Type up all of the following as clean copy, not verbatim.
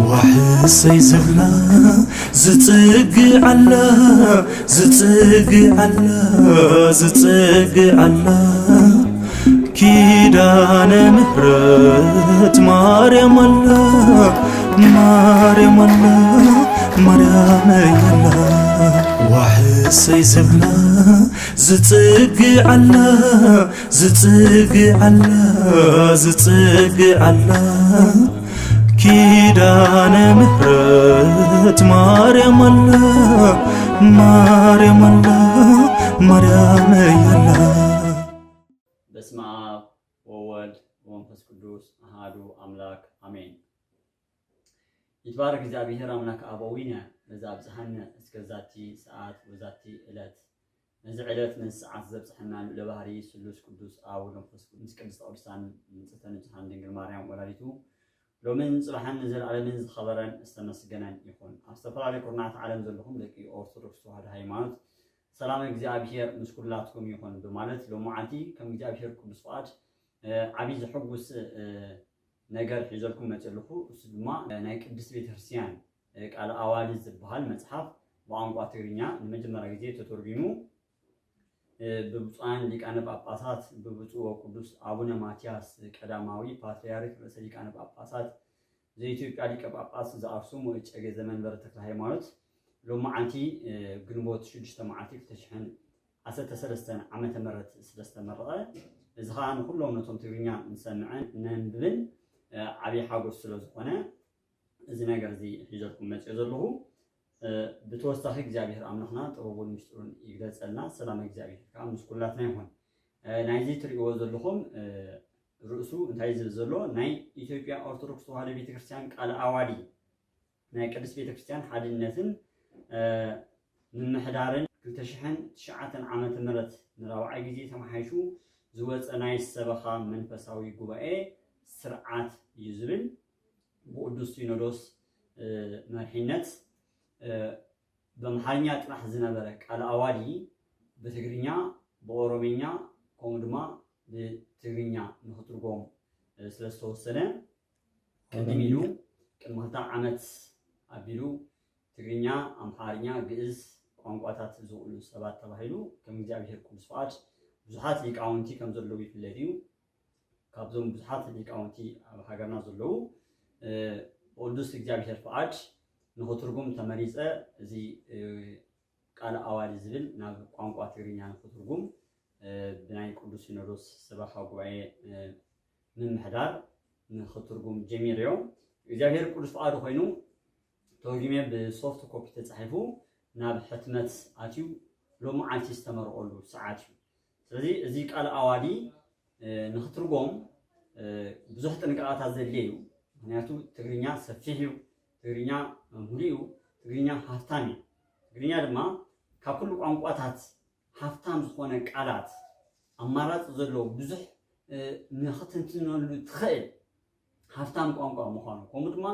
وحسي زبلا زتق على كيدان مهرت مريم الله مريم يلا وحسي زبلا زتق على كيدان مهرت مريم الله يلا بسم الله وولد ومنفس قدوس أحد أملاك آمين. يتبارك እግዚአብሔር አምላክ አበዊነ ለዛብ ፀሐነ እስከ ዛቲ ሰዓት ወዛቲ ዕለት ነዚ ዕለት ነዚ ሰዓት ዘብፅሐና ለባህሪ ስሉስ ቅዱስ አብ ወመንፈስ ቅዱስ ቅድስት ቅዱሳን ንጽሕተ ንጹሐን ድንግል ማርያም ወላዲቱ ሎምን ጽባሕን ዘለዓለምን ዝኸበረን ዝተመስገነን ይኹን። ኣብ ዝተፈላለዩ ኩርናት ዓለም ዘለኹም ደቂ ኦርቶዶክስ ተዋህዶ ሃይማኖት ሰላም እግዚአብሔር ምስ ኩላትኩም ይኹን በማለት ሎማዓቲ ከም እግዚአብሔር ቅዱስ ፈቃድ ዓብይ ዝሕጉስ ነገር ሒዘልኩም መፅልኹ እሱ ድማ ናይ ቅድስት ቤተክርስቲያን ቃለ ኣዋልድ ዝበሃል መፅሓፍ ብቋንቋ ትግርኛ ንመጀመርያ ግዜ ተተርጉሙ ብብፁዓን ሊቃነ ጳጳሳት ብብፁዕ ወቅዱስ አቡነ ማትያስ ቀዳማዊ ፓትርያርክ ርእሰ ሊቃነ ጳጳሳት ዘኢትዮጵያ ሊቀ ጳጳስ ዘአክሱም ወእጨጌ ዘመንበረ ተክለ ሃይማኖት ሎማዓንቲ ግንቦት 6 መዓልቲ 2013 ዓመተ ምህረት ስለዝተመረቐ እዚ ከዓ ንኩሎም ነቶም ትግርኛ ንሰምዕን ነንብብን ዓብይ ሓጎስ ስለዝኾነ እዚ ነገር እዚ ሒዘልኩም መፅእ ዘለኹ ብተወሳኺ እግዚአብሔር አምላኽና ጥበቡን ምስጢሩን ይግለፀልና። ሰላም እግዚአብሔር ከዓ ምስ ኩላትና ይኹን። ናይዚ ትሪእዎ ዘለኹም ርእሱ እንታይ ዝብል ዘሎ ናይ ኢትዮጵያ ኦርቶዶክስ ተዋህዶ ቤተክርስቲያን ቃለ ኣዋዲ ናይ ቅድስት ቤተክርስቲያን ሓድነትን ምምሕዳርን 2009 ዓመተ ምህረት ንራብዓይ ግዜ ተመሓይሹ ዝወፀ ናይ ሰበኻ መንፈሳዊ ጉባኤ ስርዓት እዩ ዝብል ብቅዱስ ሲኖዶስ መሪሕነት በአማርኛ ጥራሕ ዝነበረ ቃለ ኣዋዲ በትግርኛ በኦሮምኛ ከምኡ ድማ በትግርኛ ንኽትርጎም ስለዝተወሰነ ቅድም ኢሉ ቅድሚ 2 ዓመት ኣቢሉ ትግርኛ፣ ኣምሓርኛ፣ ግዕዝ ቋንቋታት ዝውዕሉ ሰባት ተባሂሉ ከም እግዚአብሔር ቅዱስ ፈቃድ ብዙሓት ሊቃውንቲ ከም ዘለዉ ይፍለጥ እዩ። ካብዞም ብዙሓት ሊቃውንቲ ኣብ ሃገርና ዘለዉ ቅዱስ እግዚአብሔር ፈቃድ ንኽትርጉም ተመሪፀ እዚ ቃለ ኣዋዲ ዝብል ናብ ቋንቋ ትግርኛ ንኽትርጉም ብናይ ቅዱስ ሲኖዶስ ሰበኻ ጉባኤ ምምሕዳር ንኽትርጉም ጀሚርዮ እግዚአብሔር ቅዱስ ፈቃዱ ኮይኑ ተርጉሜ ብሶፍት ኮፒ ተፃሒፉ ናብ ሕትመት ኣትዩ ሎማዓንቲ ዝተመርቐሉ ሰዓት እዩ። ስለዚ እዚ ቃለ ኣዋዲ ንኽትርጎም ብዙሕ ጥንቃቐታት ዘድልየ እዩ። ምክንያቱ ትግርኛ ሰፊሕ እዩ፣ ትግርኛ ሙሉእ እዩ፣ ትግርኛ ሃፍታም እዩ። ትግርኛ ድማ ካብ ኩሉ ቋንቋታት ሃፍታም ዝኾነ ቃላት ኣማራፂ ዘለዎ ብዙሕ ንኽትንትነሉ ትኽእል ሃፍታም ቋንቋ ምዃኑ ከምኡ ድማ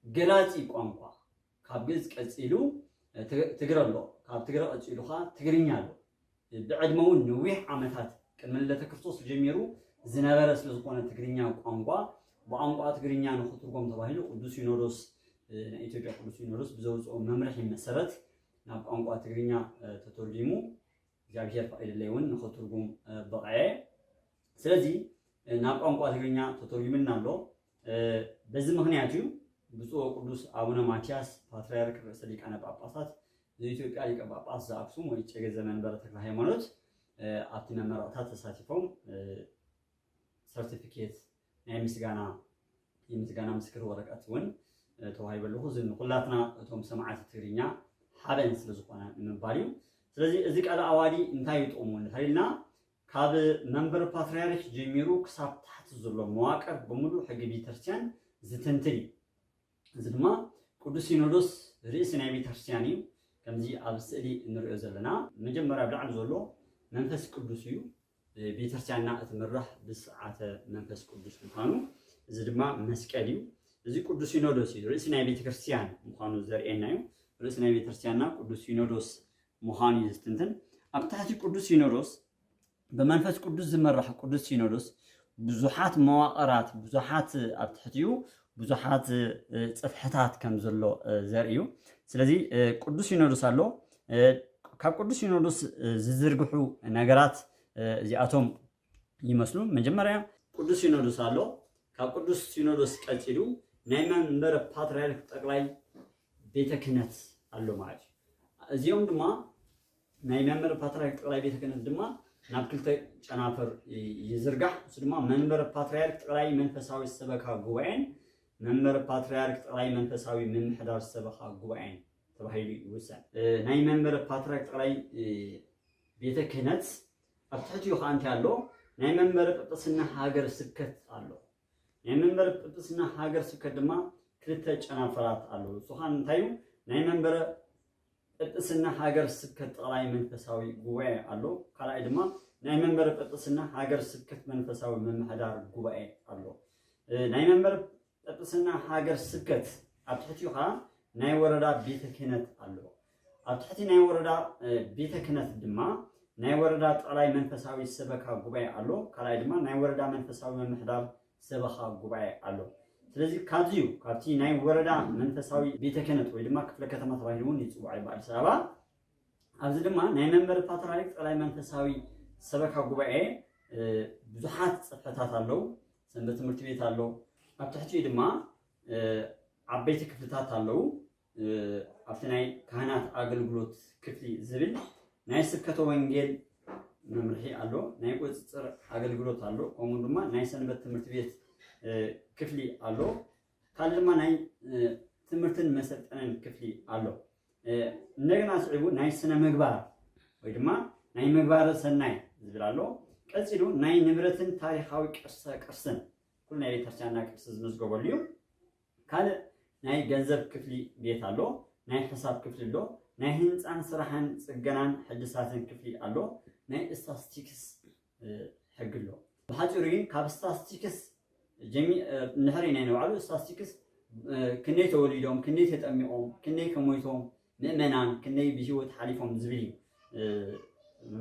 ገላፂ ቋንቋ ካብ ግዕዝ ቀፂሉ ትግረ ኣሎ፣ ካብ ትግረ ቀፂሉ ከዓ ትግርኛ ኣሎ። ብዕድመ እውን ነዊሕ ዓመታት ቅድሚ ልደተ ክርስቶስ ጀሚሩ ዝነበረ ስለዝኾነ ትግርኛ ቋንቋ ብቋንቋ ትግርኛ ንኽትርጎም ተባሂሉ ቅዱስ ሲኖዶስ ናይ ኢትዮጵያ ቅዱስ ሲኖዶስ ብዘውፅኦ መምርሒ መሰረት ናብ ቋንቋ ትግርኛ ተተርጊሙ እግዚአብሔር ፈቂድለይ እውን ንኽትርጉም በቕዐ። ስለዚ ናብ ቋንቋ ትግርኛ ተተርጊምና ኣሎ። በዚ ምክንያት እዩ ብፁዕ ቅዱስ አቡነ ማትያስ ፓትርያርክ ርእሰ ሊቃነ ጳጳሳት ዘኢትዮጵያ ሊቀ ጳጳስ ዘአክሱም ወእጨጌ ዘመንበረ ተክለ ሃይማኖት ኣብቲ መመረቕታት ተሳቲፎም ሰርቲፊኬት ናይ ምስጋና ምስክር ወረቀት እውን ተዋሂበልኹ እዚ ንኩላትና እቶም ሰማዓቲ ትግርኛ ሓበን ስለዝኾነ ንምባል እዩ። ስለዚ እዚ ቃለ ኣዋዲ እንታይ ይጥቕሙ ንኽእልና ካብ መንበረ ፓትርያርክ ጀሚሩ ክሳብ ታሕቲ ዘሎ መዋቅር ብምሉእ ሕጊ ቤተክርስቲያን ዝትንትን እዩ። እዚ ድማ ቅዱስ ሲኖዶስ ርእሲ ናይ ቤተክርስቲያን እዩ። ከምዚ ኣብ ስእሊ እንሪኦ ዘለና መጀመርያ ብላዕሊ ዘሎ መንፈስ ቅዱስ እዩ። ቤተክርስቲያንና እትምራሕ ብስርዓተ መንፈስ ቅዱስ ምዃኑ እዚ ድማ መስቀል እዩ። እዚ ቅዱስ ሲኖዶስ እዩ ርእሲ ናይ ቤተክርስቲያን ምዃኑ ዘርእየና እዩ። ርእሲ ናይ ቤተክርስቲያንና ቅዱስ ሲኖዶስ ምዃኑ እዩ ዝትንትን። ኣብ ታሕቲ ቅዱስ ሲኖዶስ በመንፈስ ቅዱስ ዝመራሕ ቅዱስ ሲኖዶስ ብዙሓት መዋቕራት ብዙሓት ኣብ ትሕቲኡ ብዙሓት ጽፍሕታት ከም ዘሎ ዘርእዩ ስለዚ ቅዱስ ሲኖዶስ ኣሎ ካብ ቅዱስ ሲኖዶስ ዝዝርግሑ ነገራት እዚኣቶም ይመስሉ መጀመርያ ቅዱስ ሲኖዶስ ኣሎ ካብ ቅዱስ ሲኖዶስ ቀፂሉ ናይ መንበረ ፓትርያርክ ጠቅላይ ቤተ ክህነት ኣሎ ማለት እዩ እዚኦም ድማ ናይ መንበረ ፓትርያርክ ጠቅላይ ቤተ ክህነት ድማ ናብ ክልተ ጨናፈር ይዝርጋሕ እሱ ድማ መንበረ ፓትርያርክ ጠቅላይ መንፈሳዊ ሰበካ ጉባኤን መንበረ ፓትርያርክ ጠቅላይ መንፈሳዊ ምምሕዳር ሰበካ ጉባኤን ተባሂሉ ይውሰን ናይ መንበረ ፓትርያርክ ጠቅላይ ቤተ ክህነት ኣብ ትሕቲኡ ከዓ እንታይ ኣሎ ናይ መንበረ ጵጵስና ሃገረ ስብከት ኣሎ ናይ መንበረ ጵጵስና ሃገረ ስብከት ድማ ክልተ ጨናፈራት ኣለዉ እሱ ከዓ እንታይ እዩ ናይ መንበረ ጵጵስና ሃገረ ስብከት ጠቅላይ መንፈሳዊ ጉባኤ ኣሎ ካልኣይ ድማ ናይ መንበረ ጵጵስና ሃገረ ስብከት መንፈሳዊ ምምሕዳር ጉባኤ ኣሎ ናይ መንበረ ጵጵስና ሃገረ ስብከት ኣብ ትሕቲኡ ከዓ ናይ ወረዳ ቤተ ክህነት ኣሎ ኣብ ትሕቲ ናይ ወረዳ ቤተ ክህነት ድማ ናይ ወረዳ ጠቅላይ መንፈሳዊ ሰበካ ጉባኤ ኣሎ ካልኣይ ድማ ናይ ወረዳ መንፈሳዊ ምምሕዳር ሰበካ ጉባኤ ኣሎ ስለዚ ካብዚዩ ካብቲ ናይ ወረዳ መንፈሳዊ ቤተ ክህነት ወይ ድማ ክፍለ ከተማ ተባሂሉ እውን ይፅዋዕ በአዲስ አበባ ኣብዚ ድማ ናይ መንበረ ፓትርያርክ ጠቅላይ መንፈሳዊ ሰበካ ጉባኤ ብዙሓት ጽሕፈታት ኣለዉ ሰንበት ትምህርቲ ቤት ኣሎ ኣብ ትሕቲኡ ድማ ዓበይቲ ክፍልታት ኣለዉ ኣብቲ ናይ ካህናት ኣገልግሎት ክፍሊ ዝብል ናይ ስብከተ ወንጌል መምርሒ ኣሎ ናይ ቁፅፅር ኣገልግሎት ኣሎ ከምኡ ድማ ናይ ሰንበት ትምህርቲ ቤት ክፍሊ ኣሎ ካልእ ድማ ናይ ትምህርትን መሰልጠንን ክፍሊ ኣሎ እንደገና ስዒቡ ናይ ስነ ምግባር ወይ ድማ ናይ ምግባረ ሰናይ ዝብል ኣሎ ቀፂሉ ናይ ንብረትን ታሪኻዊ ቅርስን ኩሉ ናይ ቤተክርስትያንና ቅርሲ ዝምዝገበሉ እዩ ካልእ ናይ ገንዘብ ክፍሊ ቤት ኣሎ ናይ ሕሳብ ክፍሊ ኣሎ ናይ ህንፃን ስራሕን ጽገናን ሕድሳትን ክፍሊ ኣሎ ናይ ስታቲስቲክስ ሕጊ ኣሎ ብሓፂሩ ግን ካብ ስታቲስቲክስ ንሕሪ ናይ ነባዕሉ ስታቲስቲክስ ክንደይ ተወሊዶም ክንደይ ተጠሚቖም ክንደይ ከሞይቶም ምእመናን ክንደይ ብሂወት ሓሊፎም ዝብል እዩ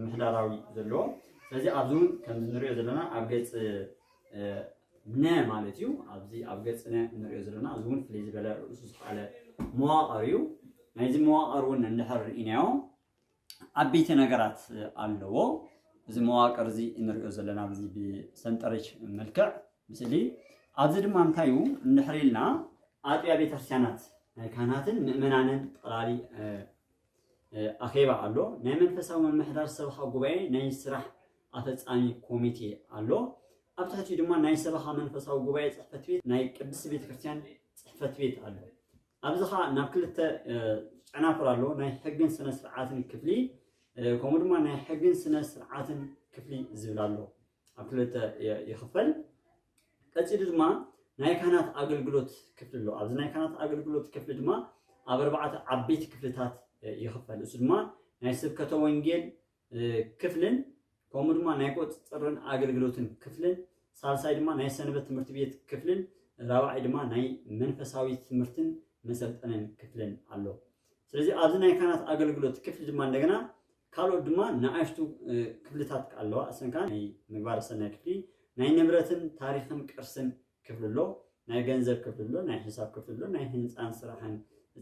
ምሕዳራዊ ዘለዎ ስለዚ ኣብዚ እውን ከምዚ ንሪኦ ዘለና ኣብ ገፅ ነ ማለት እዩ ኣብዚ ኣብ ገፅ ነ ንሪኦ ዘለና እዚ እውን ፍልይ ዝበለ ርእሱ ዝከኣለ መዋቕር እዩ ናይዚ መዋቕር እውን እንድሕር ርኢናዮ ዓበይቲ ነገራት ኣለዎ እዚ መዋቕር እዚ እንሪኦ ዘለና እዚ ብሰንጠረዥ መልክዕ ምስሊ ኣብዚ ድማ እንታይ እዩ እንድሕር ኢልና ኣጥቢያ ቤተክርስትያናት ናይ ካህናትን ምእመናንን ጠቕላሊ ኣኼባ ኣሎ ናይ መንፈሳዊ ምምሕዳር ሰበካ ጉባኤ ናይ ስራሕ ኣፈፃሚ ኮሚቴ ኣሎ ኣብ ትሕቲኡ ድማ ናይ ሰበካ መንፈሳዊ ጉባኤ ፅሕፈት ቤት ናይ ቅድስቲ ቤተክርስትያን ፅሕፈት ቤት ኣሎ ኣብዚ ከዓ ናብ ክልተ ጨናፍር ኣሎ ናይ ሕግን ስነ ስርዓትን ክፍሊ ከምኡ ድማ ናይ ሕግን ስነ ስርዓትን ክፍሊ ዝብል ኣሎ ኣብ ክልተ ይኽፈል ቀፂሉ ድማ ናይ ካህናት ኣገልግሎት ክፍሊ ኣሎ ኣብዚ ናይ ካህናት ኣገልግሎት ክፍሊ ድማ ኣብ 4 ዓበይቲ ክፍልታት ይኽፈል እሱ ድማ ናይ ስብከተ ወንጌል ክፍልን ከምኡ ድማ ናይ ቁፅፅርን ኣገልግሎትን ክፍልን ሳልሳይ ድማ ናይ ሰንበት ትምህርቲ ቤት ክፍልን ራብዓይ ድማ ናይ መንፈሳዊ ትምህርትን መሰልጠንን ክፍልን ኣሎ ስለዚ ኣብዚ ናይ ካህናት ኣገልግሎት ክፍሊ ድማ እንደገና ካልኦት ድማ ንኣሽቱ ክፍልታት ኣለዋ እሰንካ ናይ ምግባረ ሰናይ ክፍሊ ናይ ንብረትን ታሪክን ቅርስን ክፍሊ ኣሎ ናይ ገንዘብ ክፍሊ ኣሎ ናይ ሒሳብ ክፍሊ ኣሎ ናይ ህንፃን ስራሕን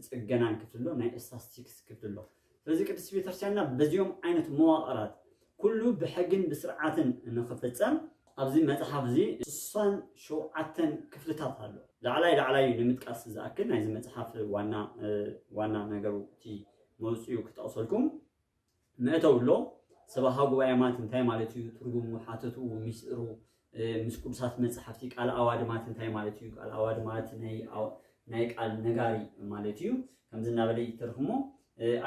ጽገናን ክፍሊ ኣሎ ናይ ስታቲስቲክስ ክፍሊ ኣሎ ስለዚ ቅድስቲ ቤተክርስትያንና በዚኦም ዓይነት መዋቕራት ኩሉ ብሕግን ብስርዓትን ንኽፍፀም ኣብዚ መፅሓፍ እዚ 67 ክፍልታት ኣሎ ላዕላይ ንምጥቃስ ዝኣክል ናይዚ መፅሓፍ ዋና ነገሩ እቲ መውፅኡ ክጠቕሰልኩም መእተው ኣሎ ሰበካ ጉባኤ ማለት እንታይ ማለት እዩ ትርጉሙ ሓተቱ ሚስጥሩ ምስ ቅዱሳት መፅሓፍቲ ቃል ኣዋዲ ማለት እንታይ ማለት እዩ ቃል ኣዋዲ ማለት ናይ ቃል ነጋሪ ማለት እዩ ከምዚ እናበለ ይትርክሞ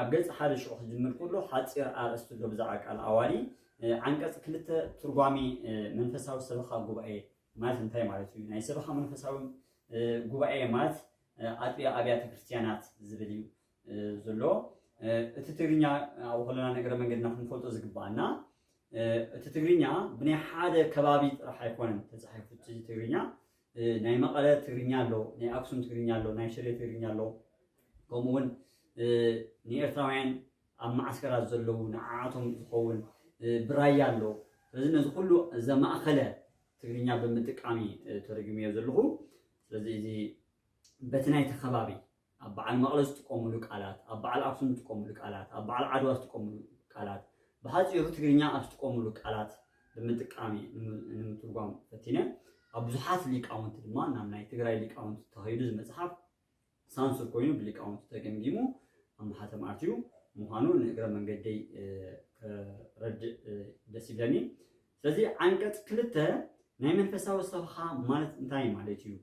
ኣብ ገጽ 1 ሽዑ ክጅምር ከሎ ሓፂር ኣርእስቲ ኣሎ ብዛዕባ ቃል ኣዋዲ ዓንቀጽ 2 ትርጓሜ መንፈሳዊ ሰበካ ጉባኤ ማለት እንታይ ማለት እዩ ናይ ሰበካ መንፈሳዊ ጉባኤ ማለት ኣጥቢያ ኣብያተ ክርስቲያናት ዝብል እዩ ዘሎ እቲ ትግርኛ ኣብ ከለና ነገረ መንገድና ክንፈልጦ ዝግባአና እቲ ትግርኛ ብናይ ሓደ ከባቢ ጥራሕ ኣይኮነን ተፃሒፉ እቲ ትግርኛ ናይ መቐለ ትግርኛ ኣሎ ናይ ኣክሱም ትግርኛ ኣሎ ናይ ሽሬ ትግርኛ ኣሎ ከምኡውን ንኤርትራውያን ኣብ ማዓስከራት ዘለዉ ንዓዓቶም ዝኸውን ብራያ ኣሎ ስለዚ ነዚ ኩሉ ዘማእኸለ ትግርኛ ብምጥቃሚ ተረጊመዮ ዘለኹ ስለዚህ እዚ በትናይ ተኸባቢ ኣብ በዓል መቐለ ዝጥቀሙሉ ቃላት ኣብ በዓል ኣክሱም ዝጥቀሙሉ ቃላት ኣብ በዓል ዓድዋ ዝጥቀሙሉ ቃላት ብሓፂሩ ትግርኛ ኣብ ዝጥቀሙሉ ቃላት ብምጥቃሚ ንምትርጓም ፈቲነ ኣብ ብዙሓት ሊቃውንቲ ድማ ናብ ናይ ትግራይ ሊቃውንቲ ተኸይዱ ዝመፅሓፍ ሳንሱር ኮይኑ ብሊቃውንቲ ተገምጊሙ ኣብ ማሕተም ኣትዩ ምዃኑ ንእግረ መንገደይ ከረድእ ደስ ይብለኒ። ስለዚ ዓንቀጽ 2 ናይ መንፈሳዊ ሰብኻ ማለት እንታይ ማለት እዩ?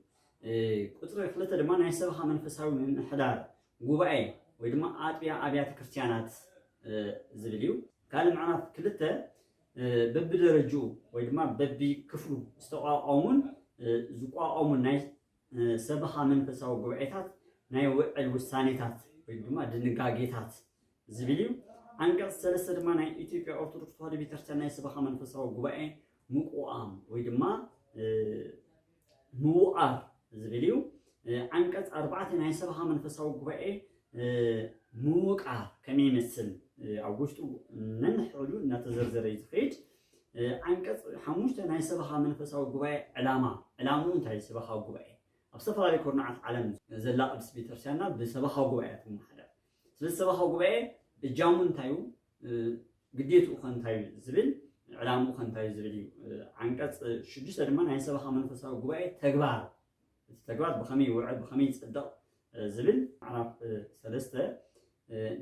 ቁፅሪ 2 ድማ ናይ ሰብኻ መንፈሳዊ ምምሕዳር ጉባኤ ወይ ድማ ኣጥቢያ ኣብያተ ክርስቲያናት ዝብል እዩ። ካልእ ምዕራፍ 2 በቢደረጅኡ ወይ ድማ በቢክፍሉ ዝተቋቋሙን ዝቋቋሙን ናይ ሰብኻ መንፈሳዊ ጉባኤታት ናይ ውዕል ውሳኔታት ወይ ድማ ድንጋጌታት ዝብል እዩ። አንቀጽ 3 ድማ ናይ ኢትዮጵያ ኦርቶዶክስ ተዋህዶ ቤተክርስቲያን ናይ ሰብኻ መንፈሳዊ ጉባኤ ምቁቋም ወይ ድማ ምውቃር ዝብል እዩ። አንቀጽ 4 ናይ ሰብኻ መንፈሳዊ ጉባኤ ምውቃር ከመይ ይመስል ኣብ ውሽጡ ነንሕሉ እናተዘርዘረ ዝኸይድ። አንቀጽ 5 ናይ ሰብኻ መንፈሳዊ ጉባኤ ዕላምኡ እንታይ ሰብኻ ጉባኤ ኣብ ዝተፈላለዩ ኩርናዓት ዓለም ዘላ ቅድስት ቤተክርስቲያንና ብሰብኻ ጉባኤያት ይመሓደር። ስለዚ ሰብኻ ጉባኤ እጃሙ እንታይ እዩ ግዴትኡ እንታይ ዝብል ዕላምኡ እንታይ ዝብል እዩ። አንቀጽ 6 ድማ ናይ ሰብኻ መንፈሳዊ ጉባኤ ተግባር ብኸመይ ይውዕል ብኸመይ ይጽድቕ ዝብል። ምዕራፍ 3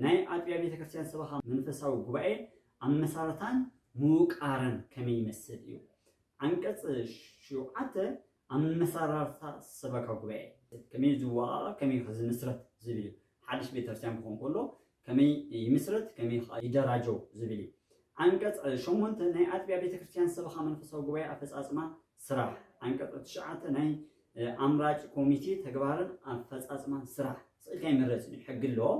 ናይ ኣጥቢያ ቤተክርስቲያን ሰብኻ መንፈሳዊ ጉባኤ ኣመሳርታን ምውቃርን ከመይ ይመስል እዩ። አንቀጽ 7 ኣመሳርታ ሰበካ ጉባኤ ከመይ ዝዋቐቕ ከመይ ዝምስረት ዝብል እዩ። ሓድሽ ቤተክርስቲያን ክኾን ከሎ ከመይ ይምስረት ከመይ ይደራጀው ዝብል እዩ። አንቀጽ 8 ናይ ኣጥቢያ ቤተክርስቲያን ሰብኻ መንፈሳዊ ጉባኤ ኣፈጻጽማ ስራሕ። አንቀጽ 9 ናይ ኣምራጭ ኮሚቴ ተግባርን ኣፈጻጽማ ስራሕ ስእልካ ይመረጽ እዩ። ሕጊ ኣለዎ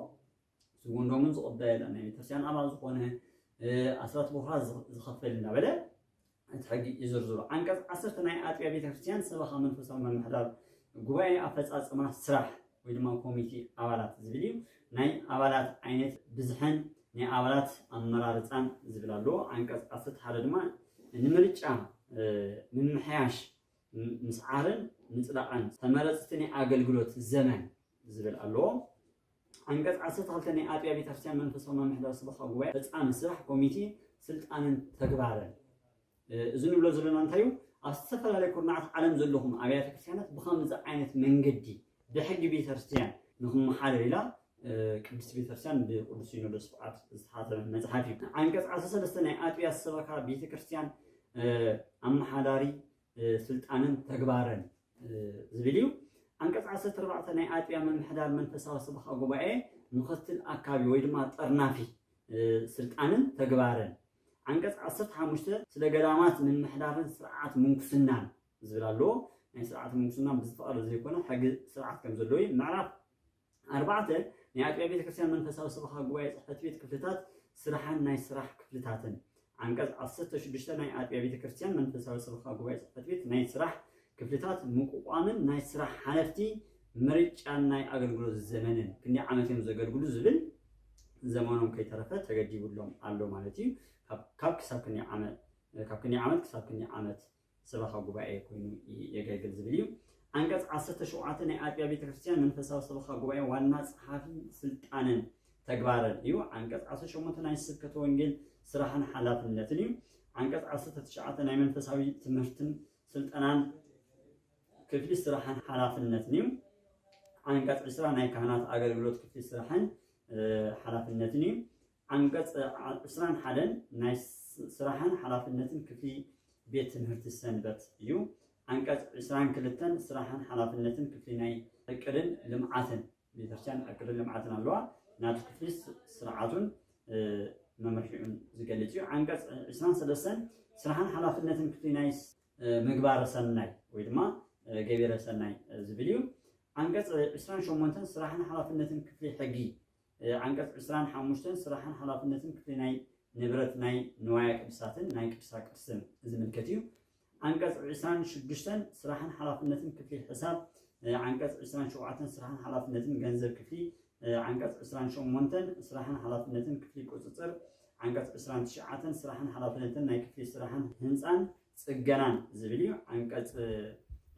ስጉንዶምን ዝቕበል ናይ ቤተክርስቲያን ኣባል ዝኾነ ኣስራት በኩራት ዝኸፍል እናበለ እቲ ሕጊ ይዝርዝሩ። አንቀጽ 10 ናይ ኣጥቢያ ቤተክርስቲያን ሰብኻ መንፈሳዊ ምምሕዳር ጉባኤ ኣፈጻጽማ ስራሕ ወይ ድማ ኮሚቴ ኣባላት ዝብል እዩ። ናይ ኣባላት ዓይነት ብዝሕን ናይ ኣባላት ኣመራርፃን ዝብል ኣለዎ። አንቀጽ 11 ድማ ንምርጫ ንምምሕያሽ ምስዓርን ምጽዳቕን ተመረፅቲ ናይ ኣገልግሎት ዘመን ዝብል ኣለዎ። አንቀጽ 12 ናይ ኣጥቢያ ቤተክርስቲያን መንፈሳዊ ምምሕዳር ሰብኻ ጉባኤ ፈጻሚ ስራሕ ኮሚቴ ስልጣንን ተግባርን። እዚ ንብሎ ዘለና እንታይ እዩ? ኣብ ዝተፈላለዩ ኩርናዓት ዓለም ዘለኹም ኣብያተ ክርስቲያናት ብኸምዚ ዓይነት መንገዲ ብሕጊ ቤተክርስቲያን ንኽመሓደር ኢላ ቅድስት ቤተክርስቲያን ብቅዱስ ሲኖዶስ ፍቃድ ዝተሓተመ መፅሓፍ እዩ። አንቀጽ 13 ናይ ኣጥቢያ ሰበካ ቤተክርስቲያን ኣመሓዳሪ ስልጣንን ተግባርን ዝብል እዩ። አንቀጽ 14 ናይ ኣጥቢያ ምምሕዳር መንፈሳዊ ሰበካ ጉባኤ ምክትል ኣካቢ ወይ ድማ ጠርናፊ ስልጣንን ተግባርን። አንቀጽ 15 ስለ ገዳማት ምምሕዳርን ስርዓት ምንኩስናን ዝብል ኣለዎ። ናይ ስርዓት ምንኩስና ብዝፈቐደ ዘይኮነ ሕጊ ስርዓት ከም ዘለዎ እዩ። ምዕራፍ 4 ናይ ኣጥቢያ ቤተክርስቲያን መንፈሳዊ ሰበካ ጉባኤ ጽሕፈት ቤት ክፍልታት ስራሕን ናይ ስራሕ ክፍልታትን። አንቀጽ 16 ናይ ኣጥቢያ ቤተክርስቲያን መንፈሳዊ ሰበካ ጉባኤ ጽሕፈት ቤት ናይ ስራሕ ክፍልታት ምቁቋምን ናይ ስራሕ ሓለፍቲ ምርጫን ናይ ኣገልግሎት ዘመንን ክንደይ ዓመት እዮም ዘገልግሉ ዝብል ዘመኖም ከይተረፈ ተገዲቡሎም ኣሎ ማለት እዩ። ካብ ክሳብ ክንደይ ዓመት ክሳብ ክንደይ ዓመት ሰበካ ጉባኤ ኮይኑ የገልግል ዝብል እዩ። አንቀጽ 17 ናይ ኣጥቢያ ቤተክርስቲያን መንፈሳዊ ሰበካ ጉባኤ ዋና ጸሓፊ ስልጣንን ተግባርን እዩ። አንቀጽ 18 ናይ ስብከተ ወንጌል ስራሕን ሓላፍነትን እዩ። አንቀጽ 19 ናይ መንፈሳዊ ትምህርትን ስልጠናን ክፍሊ ስራሕን ሓላፍነትን እዩ። አንቀጽ 20 ናይ ካህናት ኣገልግሎት ክፍሊ ስራሕን ሓላፍነትን እዩ። አንቀጽ 21 ናይ ስራሕን ሓላፍነትን ክፍሊ ቤት ትምህርቲ ሰንበት እዩ። አንቀጽ 22 ስራሕን ሓላፍነትን ክፍሊ ናይ ዕቅድን ልምዓትን ቤተክርስቲያን ዕቅድን ልምዓትን ኣለዋ ናቱ ክፍሊ ስርዓቱን መምርሒኡን ዝገልጽ እዩ። አንቀጽ 23 ስራሕን ሓላፍነትን ክፍሊ ናይ ምግባረ ሰናይ ወይ ድማ ገቢረ ሰናይ ዝብል እዩ። አንቀጽ 28 ስራሕን ሓላፍነትን ክፍሊ ሕጊ። አንቀጽ 25 ስራሕን ሓላፍነትን ክፍሊ ናይ ንብረት ናይ ንዋየ ቅድሳትን ናይ ቅድሳ ቅርስን ዝምልከት እዩ። አንቀጽ 26 ስራሕን ሓላፍነትን ክፍሊ ሕሳብ። አንቀጽ 27 ስራሕን ሓላፍነትን ገንዘብ ክፍሊ። አንቀጽ 28 ስራሕን ሓላፍነትን ክፍሊ ቁፅፅር። አንቀጽ 29 ስራሕን ሓላፍነትን ናይ ክፍሊ ስራሕን ህንፃን ጽገናን ዝብል እዩ። አንቀጽ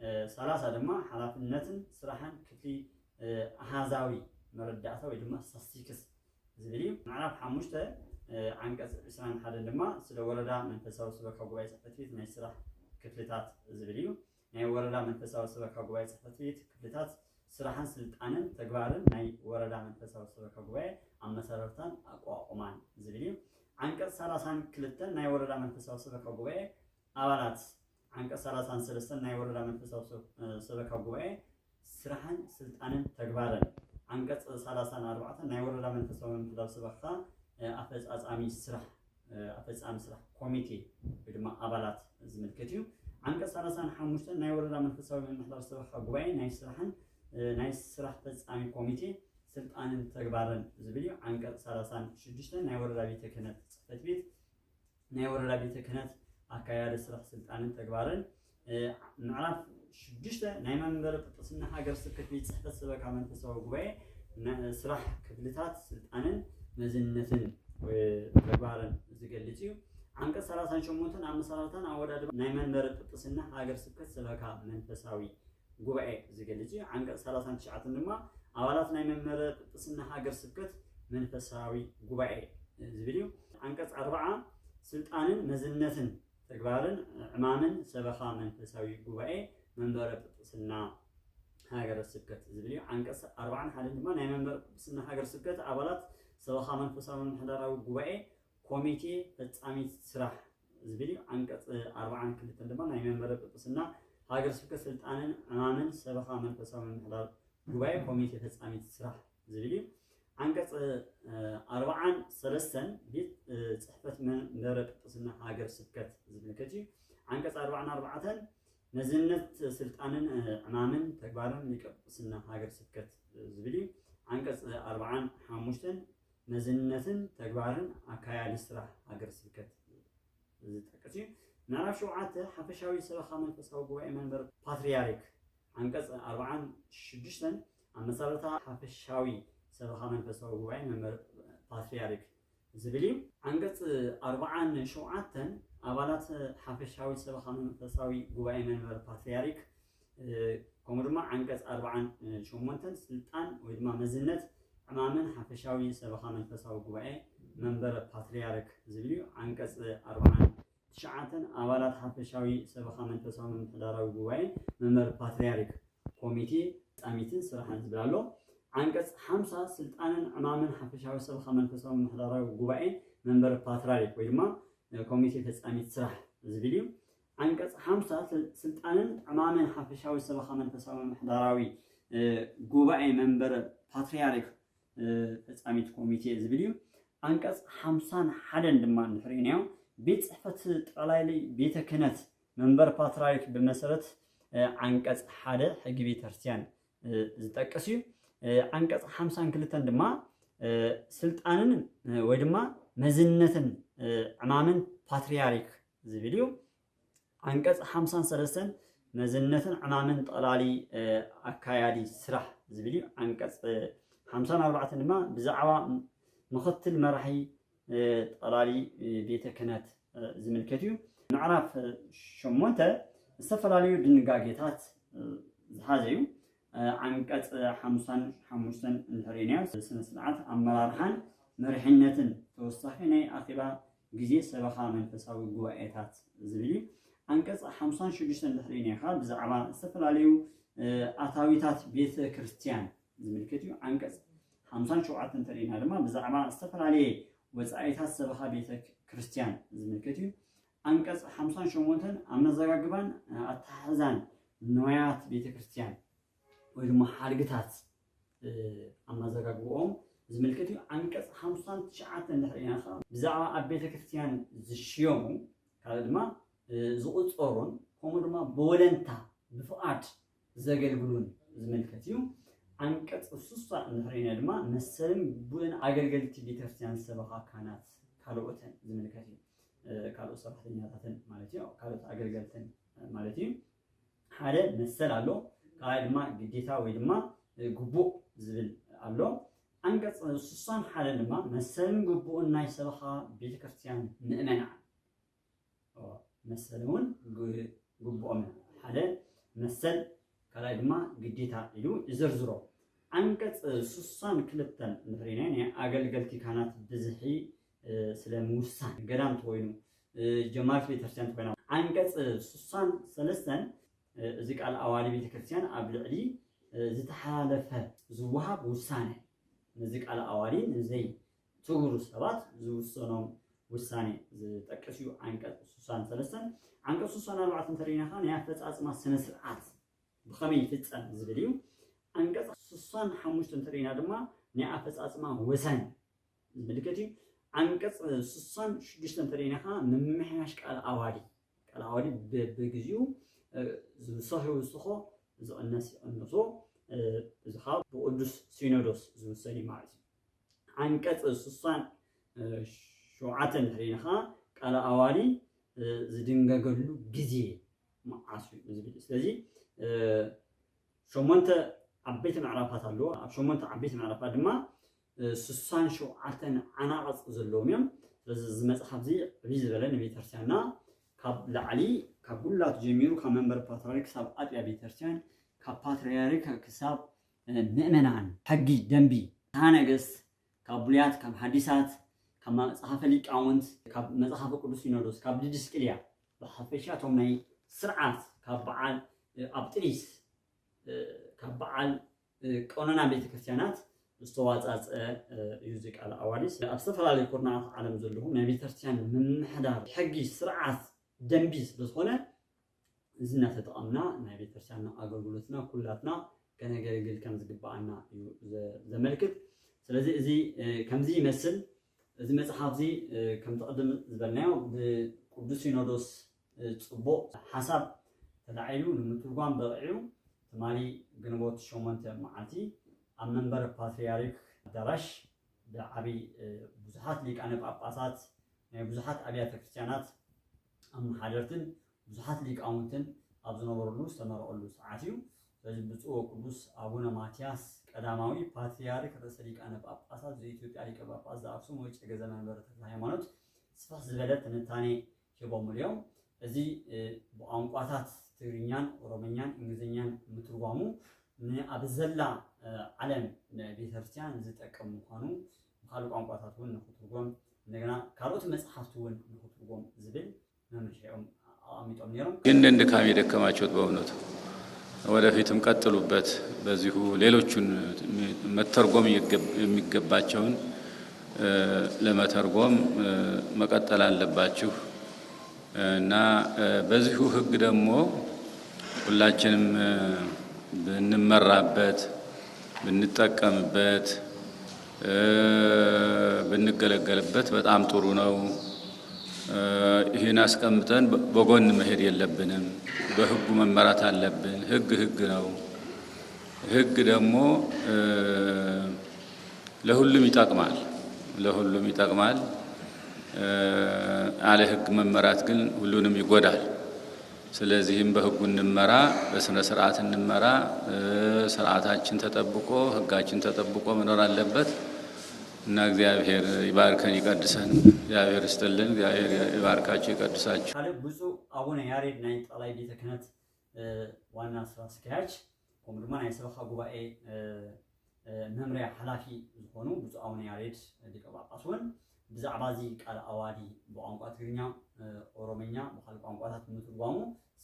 30 ድማ ሓላፍነትን ስራሕን ክፍሊ ኣሃዛዊ መረዳእታ ወይ ድማ ስታቲስቲክስ ዝብል እዩ ምዕራፍ 5 አንቀጽ 21 ድማ ስለ ወረዳ መንፈሳዊ ሰበካ ጉባኤ ጽሕፈት ቤት ናይ ስራሕ ክፍልታት ዝብል እዩ ናይ ወረዳ መንፈሳዊ ሰበካ ጉባኤ ጽሕፈት ቤት ክፍልታት ስራሕን ስልጣንን ተግባርን ናይ ወረዳ መንፈሳዊ ሰበካ ጉባኤ አመሰራርታን አቋቁማን ዝብል እዩ አንቀጽ 32 ናይ ወረዳ መንፈሳዊ ሰበካ ጉባኤ አባላት አንቀጽ 33 ናይ ወረዳ መንፈሳዊ ሰበካ ጉባኤ ስራሕን ስልጣንን ተግባርን አንቀጽ 34 ናይ ወረዳ መንፈሳዊ ሰበካ አፈጻጻሚ ስራሕ ኮሚቴ ወይ ድማ አባላት ዝምልከት እዩ አንቀጽ 35 ናይ ወረዳ መንፈሳዊ ሰበካ ጉባኤ ናይ ስራሕ ፈጻሚ ኮሚቴ ስልጣንን ተግባርን ዝብል እዩ አንቀጽ 36 ናይ ወረዳ ቤተ ክህነት ጽሕፈት ቤት ናይ ወረዳ ቤተ ክህነት አካያደ ስራሕ ስልጣንን ተግባርን ምዕራፍ 6 ናይ መንበረ ጵጵስና ሀገረ ስብከት ቤት ጽሕፈት ሰበካ መንፈሳዊ ጉባኤ ስራሕ ክፍልታት ስልጣንን መዝነትን ተግባርን ዝገልጽ እዩ አንቀጽ 38 አመሰራርታን አወዳድባ ናይ መንበረ ጵጵስና ሀገረ ስብከት ሰበካ መንፈሳዊ ጉባኤ ዝገልጽ እዩ አንቀጽ 39 ድማ አባላት ናይ መንበረ ጵጵስና ሀገረ ስብከት መንፈሳዊ ጉባኤ ዝብል እዩ አንቀጽ 40 ስልጣንን መዝነትን ተግባርን ዕማምን ሰበካ መንፈሳዊ ጉባኤ መንበረ ጵጵስና ሀገረ ስብከት ዝብል እዩ አንቀጽ 41 ድማ ናይ መንበረ ጵጵስና ሀገረ ስብከት አባላት ሰበካ መንፈሳዊ ምሕደራዊ ጉባኤ ኮሚቴ ፈጻሚት ስራሕ ዝብል እዩ አንቀጽ 42 ድማ ናይ መንበረ ጵጵስና ሀገረ ስብከት ስልጣንን ዕማምን ሰበካ መንፈሳዊ ምሕደራዊ ጉባኤ ኮሚቴ ፈጻሚት ስራሕ ዝብል እዩ አንቀጽ 43 ቤት ጽሕፈት መንበረ ጵጵስና ሀገረ ስብከት ዝምልከት እዩ አንቀጽ 44 መዝነት ስልጣንን ዕማምን ተግባርን ሊቀ ጵጵስና ሀገረ ስብከት ዝብል እዩ አንቀጽ 45 መዝነትን ተግባርን አካያዲ ስራሕ ሀገረ ስብከት ዝጠቅስ እዩ ምዕራፍ 7 ሓፈሻዊ ሰበካ መንፈሳዊ ጉባኤ መንበር ፓትርያርክ አንቀጽ 46 አመሰራርታ ሓፈሻዊ ሰበካ መንፈሳዊ ጉባኤ መንበር ፓትርያርክ ዝብል እዩ አንቀጽ 47 አባላት ሓፈሻዊ ሰበካ መንፈሳዊ ጉባኤ መንበር ፓትርያርክ ከምኡ ድማ አንቀጽ 48 ስልጣን ወይ ድማ መዝነት ዕማምን ሓፈሻዊ ሰበካ መንፈሳዊ ጉባኤ መንበር ፓትርያርክ ዝብል እዩ አንቀጽ 49 አባላት ሓፈሻዊ ሰበካ መንፈሳዊ ምሕደራዊ ጉባኤ መንበር ፓትርያርክ ኮሚቴ ጻሚትን ስራሕን ዝብል ኣሎ አንቀጽ 50 ስልጣንን ዕማምን ሓፈሻዊ ሰበካ መንፈሳዊ ምሕደራዊ ጉባኤ መንበር ፓትርያርክ ወይ ድማ ኮሚቴ ፈጻሚት ስራሕ ዝብል እዩ አንቀጽ 50 ስልጣንን ዕማምን ሓፈሻዊ ሰበካ መንፈሳዊ ምሕደራዊ ጉባኤ መንበር ፓትርያርክ ፈጻሚት ኮሚቴ ዝብል እዩ አንቀጽ 51 ድማ ንሕሪናዮ ቤት ጽሕፈት ጠቅላይ ቤተ ክህነት መንበር ፓትርያርክ በመሰረት አንቀጽ 1 ሕጊ ቤተ ክርስቲያን ዝጠቅስ እዩ አንቀጽ 52 ድማ ስልጣንን ወይ ድማ መዝነትን ዕማምን ፓትርያርክ ዝብል እዩ አንቀጽ 53 መዝነትን ዕማምን ጠቅላሊ አካያዲ ስራሕ ዝብል እዩ አንቀጽ 54 ድማ ብዛዕባ ምክትል መራሒ ጠቅላሊ ቤተ ክህነት ዝምልከት እዩ ምዕራፍ 8 ዝተፈላለዩ ድንጋጌታት ዝሓዘ እዩ አንቀጽ 55 እንሕሪናዮ ስነ ስርዓት አመራርሓን መሪሕነትን ተወሳኺ ናይ አኺባ ግዜ ሰበካ መንፈሳዊ ጉባኤታት ዝብል እዩ አንቀጽ 56 እንሕሪናዮ ብዛዕባ ዝተፈላለዩ አታዊታት ቤተ ክርስቲያን ዝምልከት እዩ አንቀጽ 57 እንተሪና ድማ ብዛዕባ ዝተፈላለዩ ወጻኢታት ሰበካ ቤተ ክርስቲያን ዝምልከት እዩ አንቀጽ 58 አመዘጋግባን አታሕዛን ንዋያት ቤተ ክርስቲያን ወይ ድማ ሓድግታት አመዘጋግቦም ዝምልከት እዩ አንቀጽ 59 እንድሕሪና ብዛዕባ ኣብ ቤተ ክርስቲያን ዝሽየሙ ካልእ ድማ ዝቁፀሩን ከምኡ ድማ ብወለንታ ብፍቃድ ዘገልግሉን ዝምልከት እዩ አንቀጽ 60 እንድሕሪና ድማ መሰልን ብኡን አገልገልቲ ቤተ ክርስቲያን ሰበካ ካህናት ካልኦትን ዝምልከት እዩ ካልኦት ሰራሕተኛታትን ማለት እዩ ካልኦት አገልገልትን ማለት እዩ ሓደ መሰል ኣሎ ካልእ ድማ ግዴታ ወይ ድማ ግቡእ ዝብል ኣሎ አንቀጽ 61 ድማ መሰልን ግቡእን ናይ ሰበካ ቤተ ክርስቲያን ምእመናን መሰልን ግቡኦም ሓደ መሰል ካልኣይ ድማ ግዴታ ኢሉ ይዝርዝሮ አንቀጽ 62 ንፍሬና አገልገልቲ ካህናት ብዝሒ ስለምውሳን ገዳም ተወይኑ ጀማዓት ቤተክርስቲያን ተወይና አንቀጽ 63 እዚ ቃል አዋሊ ቤተክርስቲያን ኣብ ልዕሊ ዝተሓላለፈ ዝወሃብ ውሳኔ እዚ ቃል አዋሊ ንዘይ ትግሩ ሰባት ዝውሰኖም ውሳኔ ዝጠቅስ እዩ አንቀጽ 63 አንቀጽ 64 እንተሪና ኻን ያፈጻጽማ ስነ ስርዓት ብኸመይ ይፍጸም ዝብል እዩ አንቀጽ 65 እንተሪና ድማ ናይ አፈጻጽማ ወሰን ዝምልከት እዩ አንቀጽ 66 እንተሪና ኻን ምምሕያሽ ቃል አዋሊ በግዚኡ ዝውሰኺ ውስኾ ዝቕነስ ይቕንሶ እዚ ኻብ ብቅዱስ ሲኖዶስ ዝውሰን እዩ ማለት እዩ አንቀጽ 67 እንተሪና ኻን ቃል አዋሊ ዝድንገገሉ ጊዜ መዓስ እዩ ዝብል ስለዚ ሸሞንተ ዓበይቲ ምዕራፋት ኣለዎ ኣብ ሸሞንተ ዓበይቲ ምዕራፋት ድማ 67 ዓናቕጽ ዘለዎም እዮም ስለዚ እዚ መጽሓፍ እዚ ዕብይ ዝበለ ንቤተክርስትያንና ካብ ላዕሊ ካብ ጉላቱ ጀሚሩ ካብ መንበረ ፓትርያርክ ክሳብ ኣጥቢያ ቤተክርስትያን ካብ ፓትርያርክ ክሳብ ምእመናን ሕጊ ደንቢ ነገስት ካብ ብሉያት ካብ ሐዲሳት ካብ መጽሓፈ ሊቃውንት ካብ መጽሓፈ ቅዱስ ሲኖዶስ ካብ ዲድስቅልያ ብሓፈሻቶም ናይ ስርዓት ካብ በዓል ኣብጥሊስ ካብ በዓል ቀኖና ቤተክርስትያናት ዝተዋጻጸ እዩ እዚ ቃል አዋሊስ ኣብ ዝተፈላለዩ ኩርናዓት ዓለም ዘለኹ ናይ ቤተክርስትያን ምምሕዳር ሕጊ ስርዓት ደንቢ ስለዝኾነ እዚ እናተጠቐምና ናይ ቤተክርስትያንና ኣገልግሎትና ኩላትና ከነገልግል ከም ዝግባአና እዩ ዘመልክት ስለዚ እዚ ከምዚ ይመስል እዚ መጽሓፍ እዚ ከም ተቀደም ዝበልናዮ ብቅዱስ ሲኖዶስ ጽቡቕ ሓሳብ ተላዒሉ ንምትርጓም በቂዑ ትማሊ ግንቦት 8 መዓልቲ ኣብ መንበረ ፓትርያርክ ኣዳራሽ ብዓብይ ብዙሓት ሊቃነ ጳጳሳት ናይ ብዙሓት ኣብያተ ክርስቲያናት ኣመሓደርትን ብዙሓት ሊቃውንትን ኣብ ዝነበሩሉ ዝተመረቐሉ ሰዓት እዩ ስለዚ ብፁዕ ቅዱስ አቡነ ማትያስ ቀዳማዊ ፓትርያርክ ርእሰ ሊቃነ ጳጳሳት ዘኢትዮጵያ ሊቀ ጳጳስ ዘአክሱም ወእጨጌ ዘመንበረ ተክለ ሃይማኖት ስፋሕ ዝበለ ትንታኔ ሂቦም እዮም እዚ ብቋንቋታት ትግርኛን ኦሮምኛን እንግሊዝኛን ምትርጓሙ ኣብ ዘላ ዓለም ቤተክርስትያን ዝጠቅም ምዃኑ ካልእ ቋንቋታት እውን ንኽትርጎም እንደገና ካልኦት መጽሓፍቲ እውን ንኽትርጎም ዝብል መምርሒኦም አሚጦም ነይሮም። ግን እንደ ድካም የደከማችሁት በእውነቱ ወደፊትም ቀጥሉበት። በዚሁ ሌሎቹን መተርጎም የሚገባቸውን ለመተርጎም መቀጠል አለባችሁ እና በዚሁ ሕግ ደግሞ ሁላችንም ብንመራበት ብንጠቀምበት ብንገለገልበት በጣም ጥሩ ነው። ይህን አስቀምጠን በጎን መሄድ የለብንም። በሕጉ መመራት አለብን። ሕግ ነው። ሕግ ደግሞ ለሁሉም ይጠቅማል። አለ ሕግ መመራት ግን ሁሉንም ይጎዳል። ስለዚህም በሕጉ እንመራ፣ በስነ ስርዓት እንመራ። ስርዓታችን ተጠብቆ ሕጋችን ተጠብቆ መኖር አለበት እና እግዚአብሔር ይባርከን ይቀድሰን። እግዚአብሔር ይስጥልን። እግዚአብሔር ይባርካችሁ ይቀድሳችሁ። ብፁዕ አቡነ ያሬድ ናይ ጠቅላይ ቤተ ክህነት ዋና ስራ አስኪያጅ ከምኡ ድማ ናይ ሰበካ ጉባኤ መምርያ ሓላፊ ዝኾኑ ብፁዕ አቡነ ያሬድ ሊቀ ጳጳስ እውን ብዛዕባ እዚ ቃል አዋዲ ብቋንቋ ትግርኛ ኦሮምኛ በካልእ ቋንቋታት ምትርጓሙ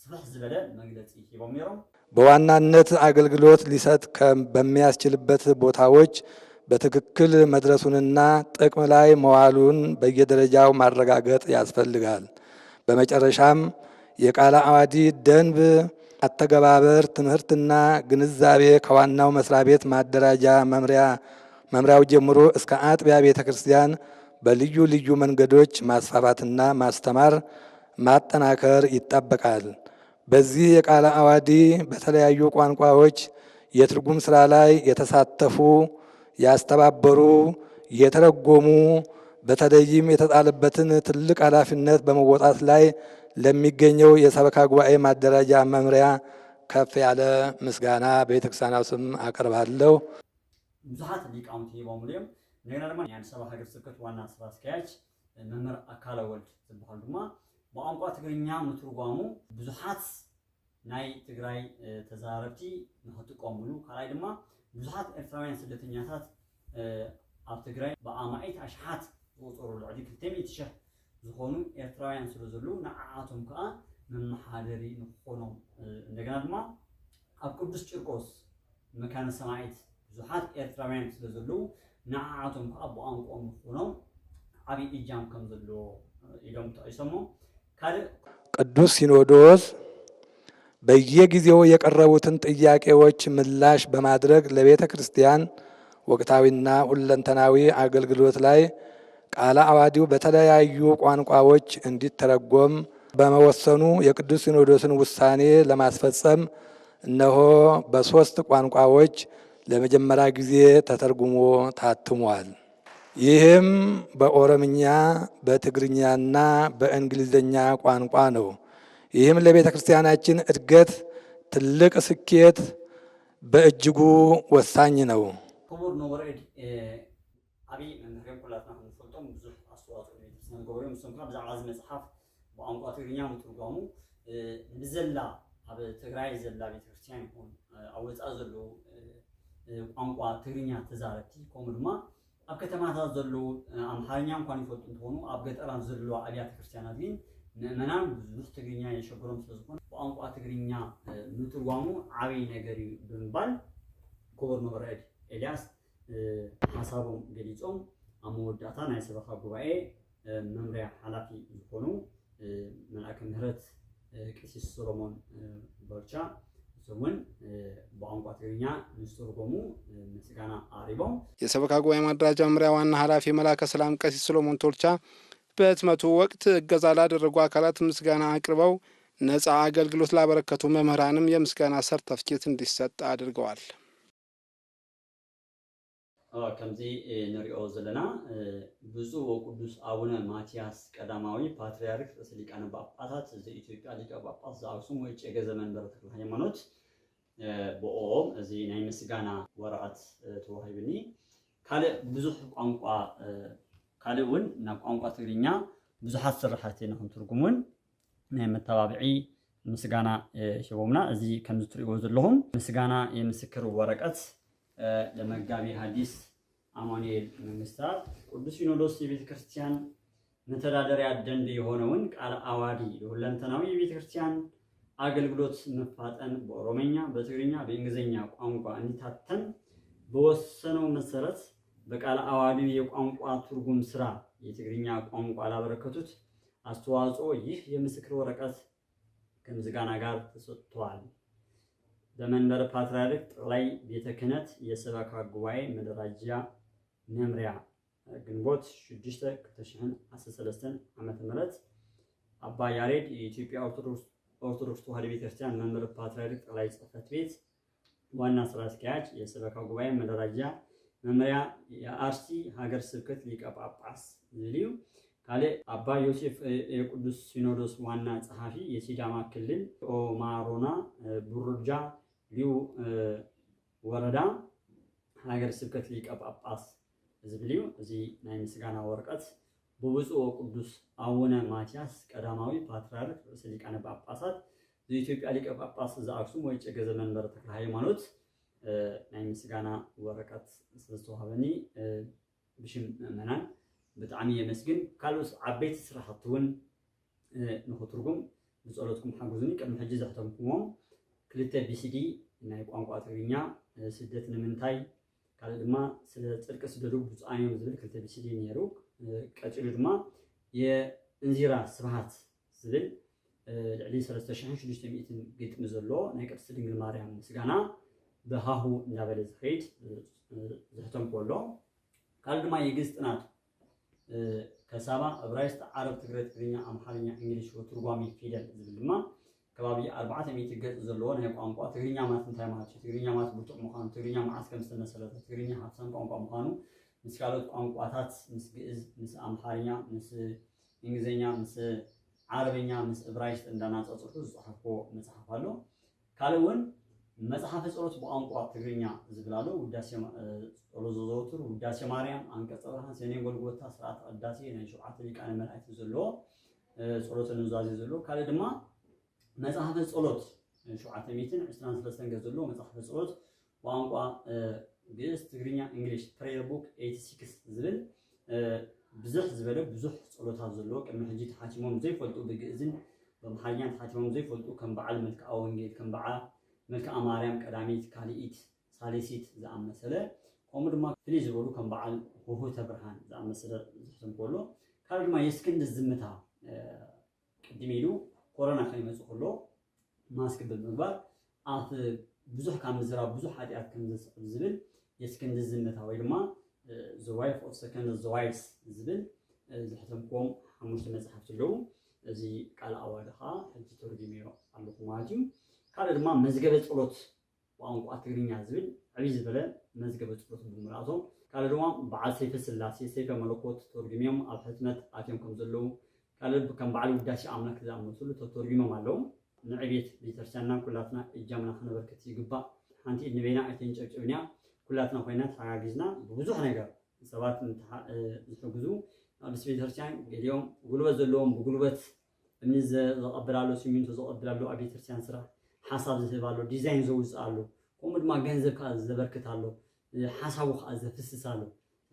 ስፍሕ ዝበለ መግለጺ ሂቦም ነይሮም። በዋናነት አገልግሎት ሊሰጥ በሚያስችልበት ቦታዎች በትክክል መድረሱንና ጥቅም ላይ መዋሉን በየደረጃው ማረጋገጥ ያስፈልጋል። በመጨረሻም የቃለ አዋዲ ደንብ አተገባበር ትምህርትና ግንዛቤ ከዋናው መስሪያ ቤት ማደራጃ መምሪያው ጀምሮ እስከ አጥቢያ ቤተክርስቲያን በልዩ ልዩ መንገዶች ማስፋፋትና ማስተማር ማጠናከር ይጠበቃል። በዚህ የቃለ አዋዲ በተለያዩ ቋንቋዎች የትርጉም ስራ ላይ የተሳተፉ ያስተባበሩ የተረጎሙ በተለይም የተጣለበትን ትልቅ ኃላፊነት በመወጣት ላይ ለሚገኘው የሰበካ ጉባኤ ማደራጃ መምሪያ ከፍ ያለ ምስጋና በቤተክርስቲያኗ ስም አቀርባለሁ። ብዙሓት ሊቃውንቲ ሂቦም እዮም። እንደገና ድማ የአዲስ አበባ ሀገረ ስብከት ዋና ስራ አስኪያጅ መምህር አካለ ወልድ ዝበሃሉ ድማ በቋንቋ ትግርኛ ምትርጓሙ ብዙሓት ናይ ትግራይ ተዛረብቲ ንኽጥቀምሉ ካልኣይ ድማ ብዙሓት ኤርትራውያን ስደተኛታት ኣብ ትግራይ ብኣማዒት ኣሽሓት ዝቁፅሩ ልዕሊ 200,000 ዝኾኑ ኤርትራውያን ስለ ዘለዉ ንዓዓቶም ከዓ መመሓደሪ ንክኾኖም እንደገና ድማ ኣብ ቅዱስ ጭርቆስ መካነ ሰማዒት ብዙሓት ኤርትራውያን ስለ ዘለዉ ንዓዓቶም ከዓ ብቋንቋኦም ንክኾኖም ዓብይ እጃም ከም ዘለዎ ኢሎም ተጠቂሶሞ ካልእ ቅዱስ ሲኖዶስ በየጊዜው የቀረቡትን ጥያቄዎች ምላሽ በማድረግ ለቤተ ክርስቲያን ወቅታዊና ሁለንተናዊ አገልግሎት ላይ ቃለ ዓዋዲው በተለያዩ ቋንቋዎች እንዲተረጎም በመወሰኑ የቅዱስ ሲኖዶስን ውሳኔ ለማስፈጸም እነሆ በ3 ቋንቋዎች ለመጀመሪያ ጊዜ ተተርጉሞ ታትሟል። ይህም በኦሮምኛ፣ በትግርኛና በእንግሊዝኛ ቋንቋ ነው። ይህም ለቤተ ክርስቲያናችን እድገት ትልቅ ስኬት በእጅጉ ወሳኝ ነው። ክቡር ነወረድ ዓብይ መምህር ኩላትና ክንፈልጦም ብዙሕ ኣስተዋፅኦ ዝገበሩ ምስም ከዓ ብዛዕባ እዚ መፅሓፍ ብቋንቋ ትግርኛ ምትርጓሙ ብዘላ ኣብ ትግራይ ዘላ ቤተክርስትያን ይኹን ኣብ ወፃኢ ዘለዉ ቋንቋ ትግርኛ ተዛረብቲ ከምኡ ድማ ኣብ ከተማታት ዘለዉ ኣምሓርኛ እንኳን ይፈልጡ እንትኾኑ ኣብ ገጠራት ዘለዋ ኣብያተ ክርስቲያናት ግን ምእመናን ብዙሕ ትግርኛ የሸገሮም ስለዝኾነ ብቋንቋ ትግርኛ ምትርጓሙ ዓብይ ነገር እዩ ብምባል ክቡር ነወረድ ኤልያስ ሓሳቦም ገሊፆም ኣብ መወዳእታ ናይ ሰበካ ጉባኤ መምርያ ሓላፊ ዝኾኑ መልአከ ምህረት ቀሲስ ሰሎሞን ቦርቻ እውን በቋንቋ ትግርኛ ምስተርጎሙ ምስጋና አቅርበው የሰበካ ጉባኤ ማደራጃ መምሪያ ዋና ኃላፊ መልአከ ሰላም ቀሲስ ሰሎሞን ቶልቻ በህትመቱ ወቅት እገዛ ላደረጉ አካላት ምስጋና አቅርበው ነፃ አገልግሎት ላበረከቱ መምህራንም የምስጋና ሰርተፍኬት እንዲሰጥ አድርገዋል። ከምዚ ንሪኦ ዘለና ብፁዕ ወቅዱስ አቡነ ማትያስ ቀዳማዊ ፓትርያርክ ርእሰ ሊቃነ ጳጳሳት ዘኢትዮጵያ ሊቀ ጳጳስ ዘአክሱም ወእጨጌ ዘመንበረ ተክለ ሃይማኖት ብኦም እዚ ናይ ምስጋና ወረቐት ተዋሂብኒ ካልእ ብዙሕ ቋንቋ ካልእ እውን ናብ ቋንቋ ትግርኛ ብዙሓት ስራሕቲ ንክንትርጉሙን ናይ መተባብዒ ምስጋና ሂቦምና እዚ ከም ዝትሪእዎ ዘለኹም ምስጋና የምስክር ወረቀት ለመጋቢ ሐዲስ አማኑኤል መንግስታት ቅዱስ ሲኖዶስ የቤተ ክርስቲያን መተዳደሪያ ደንብ የሆነውን ቃለ ዓዋዲ ለሁለንተናዊ የቤተ ክርስቲያን አገልግሎት መፋጠን በኦሮምኛ፣ በትግርኛ፣ በእንግሊዝኛ ቋንቋ እንዲታተም በወሰነው መሰረት በቃለ ዓዋዲው የቋንቋ ትርጉም ስራ የትግርኛ ቋንቋ ላበረከቱት አስተዋጽኦ ይህ የምስክር ወረቀት ከምስጋና ጋር ተሰጥቷል። በመንበረ ፓትርያርክ ጠቅላይ ቤተ ክህነት የሰበካ ጉባኤ መደራጃ መምሪያ ግንቦት 6 2013 ዓመተ ምህረት አባ ያሬድ የኢትዮጵያ ኦርቶዶክስ ተዋሕዶ ቤተክርስቲያን መንበረ ፓትርያርክ ጠቅላይ ጽሕፈት ቤት ዋና ስራ አስኪያጅ የሰበካ ጉባኤ መደራጃ መምሪያ የአርሲ ሀገር ስብከት ሊቀ ጳጳስ ዝልዩ ካልእ አባ ዮሴፍ የቅዱስ ሲኖዶስ ዋና ጸሐፊ የሲዳማ ክልል ኦማሮና ቡርጃ ሊዩ ወረዳ ሀገር ስብከት ሊቀ ጳጳስ ዝብልዩ እዚ ናይ ምስጋና ወረቀት ብብፁዕ ወቅዱስ አቡነ ማትያስ ቀዳማዊ ፓትርያርክ ርእሰ ሊቃነ ጳጳሳት ዘኢትዮጵያ ሊቀ ጳጳስ ዘአክሱም ወእጨጌ ዘመንበረ ተክለ ሃይማኖት ናይ ምስጋና ወረቀት ስለዝተዋሃበኒ ብሽም ምእመናን ብጣዕሚ የመስግን ካልኦት ዓበይቲ ስራሕቲ እውን ንኽትርጉም ብጸሎትኩም ሓግዙኒ ቅድሚ ሕጂ ዘሕተምኩሞም 2 ቢሲዲ ናይ ቋንቋ ትግርኛ ስደት ንምንታይ ካልእ ድማ ስለ ጽድቂ ስደዱ ብፁዓን እዮም ዝብል 2 ቢሲዲ ነይሩ ቀፂሉ ድማ የእንዚራ ስብሃት ዝብል ልዕሊ 3600 ግጥሚ ዘለዎ ናይ ቅድስቲ ድንግል ማርያም ምስጋና ብሃሁ እንዳበለ ዝኸይድ ዝሕተምኩ ኣሎ ካልእ ድማ የግዕዝ ጥናት ከሳባ ዕብራይስጥ ዓረብ ትግረ ትግርኛ አምሓርኛ እንግሊሽ ወትርጓሚ ፊደል ዝብል ድማ ከባቢ 400 ገጽ ዘለዎ ናይ ቋንቋ ትግርኛ ማለት እንታይ ማለት እዩ ትግርኛ ማለት ብርቱዕ ምዃኑ ትግርኛ መዓዝ ከም ዝተመሰረተ ትግርኛ ሃብታም ቋንቋ ምዃኑ ምስ ካልኦት ቋንቋታት ምስ ግዕዝ ምስ አምሓርኛ ምስ እንግሊዝኛ ምስ ዓረብኛ ምስ ዕብራይስጥ እንዳናፀፅሑ ዝፅሓፍዎ መፅሓፍ ኣሎ ካልእ እውን መፅሓፈ ጸሎት ብቋንቋ ትግርኛ ዝብል ኣሎ ውዳሴ ጸሎት ዘዘውትር ውዳሴ ማርያም አንቀጸ ብርሃን ሰኔ ጎልጎታ ስርዓተ ቅዳሴ ናይ 7 ሊቃነ መላእክት ዘለዎ ጸሎተ ኑዛዜ ዘለዎ ካልእ ድማ መጽሐፈ ጸሎት 723 ገጽ ዘሎ መጽሐፈ ጸሎት ቋንቋ ግዕዝ ትግርኛ እንግሊሽ ፕሬየር ቡክ 86 ዝብል ብዙሕ ዝበለ ብዙሕ ጸሎታት ዘሎ ቅድሚ ሕጂ ተሓቲሞም ዘይፈልጡ ብግዕዝን በመሓኛን ተሓቲሞም ዘይፈልጡ ከም በዓል መልክዓ ወንጌል ከም በዓል መልክዓ ማርያም ቀዳሚት ካልኢት ሳሌሲት ዝኣመሰለ ከምኡ ድማ ፍልይ ዝበሉ ከም በዓል ሆሆተ ብርሃን ዝኣመሰለ ዝሕተም ከሎ ካልእ ድማ የእስክንድር ዝምታ ቅድም ኢሉ ኮሮና ከይመጽእ ከሎ ማስክ ብምግባር ኣፍ ብዙሕ ካብ ምዝራብ ብዙሕ ሓጢኣት ከም ዘስዕብ ዝብል የእስክንድር ዝምታ ወይ ድማ The Wife of Second the Wives ዝብል ዝሕተምኩም 5 መጽሓፍቲ ኣለዉ እዚ ቃል ኣዋድኻ ሕጂ ተርጉምዮ ኣለኹ ማለት እዩ ካልእ ድማ መዝገበ ጸሎት ቋንቋ ትግርኛ ዝብል ዓብይ ዝበለ መዝገበ ጸሎት ብምልኣቶም ካልእ ድማ በዓል ሰይፈ ስላሴ ሰይፈ መለኮት ተርጉምዮም ኣብ ሕትመት ኣትዮም ከም ዘለዉ ካልእ ከም በዓል ውዳሴ ኣምላክ ዝኣመሰሉ ተተርጉሞም ኣለዉ ንዕቤት ቤተክርስትያንና ኩላትና እጃምና ክነበርክት ይግባእ ሓንቲ ንበይና ኣይተንጨብጭብንያ ኩላትና ኮይና ተሓጋጊዝና ብዙሕ ነገር ሰባት ዝሕግዙ ኣብ ቤተክርስትያን ገሊኦም ጉልበት ዘለዎም ብጉልበት እምኒ ዘቐብላሉ ሲሚንቶ ዘቐብላሉ ኣብ ቤተክርስትያን ስራሕ ሓሳብ ዝህባሉ ዲዛይን ዘውፅኣሉ ከምኡ ድማ ገንዘብ ከዓ ዘበርክታሉ ሓሳቡ ከዓ ዘፍስሳሉ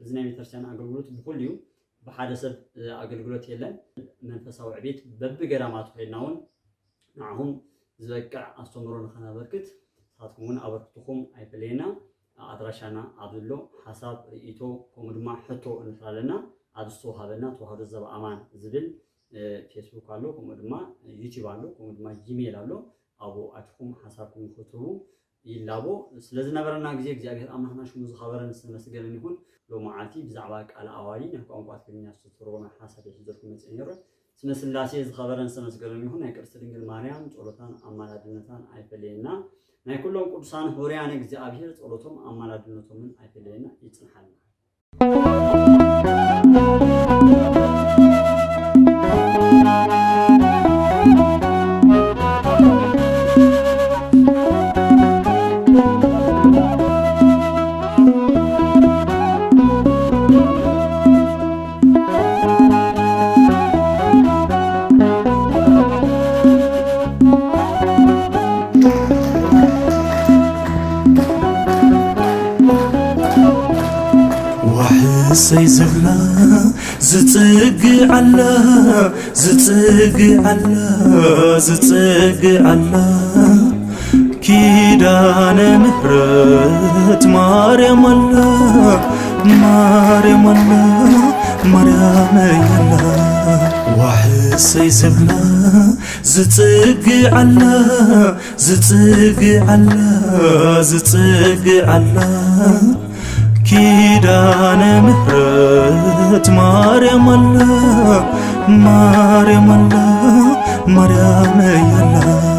እዚ ናይ ቤተክርስትያን ኣገልግሎት ብኩሉ እዩ ብሓደ ሰብ ኣገልግሎት የለን መንፈሳዊ ዕቤት በብገዳማቱ ኮይና እውን ንዓኹም ዝበቅዕ ኣስተምሮ ንኸነበርክት ንሳትኩም እውን ኣበርክትኩም ኣይፍለየና ኣድራሻና ኣብ ዘሎ ሓሳብ ርእይቶ ከምኡ ድማ ሕቶ እንፈላለና ኣብ ዝተዋሃበና ተዋህዶ ዘበኣማን ዝብል ፌስቡክ ኣሎ ከምኡ ድማ ዩቲዩብ ኣሎ ከምኡ ድማ ጂሜል ኣሎ ኣብኡ ኣትኩም ሓሳብኩም ክትህቡ ይላቦ ስለዝነበረና ግዜ እግዚአብሔር ኣምላኽና ሽሙ ዝኸበረን ዝተመስገነን ይሁን ሎሚ ዓልቲ ብዛዕባ ቃል ኣዋዲ ናይ ቋንቋ ትግርኛ ዝተተርጎመ ሓሳብ ሒዘልኩም መፅእ ነይረ ስመ ስላሴ ዝኸበረን ዝተመስገነን ይሁን ናይ ቅድስቲ ድንግል ማርያም ጸሎታን ኣማላድነታን ኣይፈለየና ናይ ኩሎም ቅዱሳን ሆርያነ እግዚአብሔር ጸሎቶም ኣማላድነቶምን ኣይፈለየና ይጽንሐልና وحسي زبلا زتقي على كيدان مهرت مريم الله مريم يلا وحسي زبلا زتقي على كيدان مهرت مريم الله يلا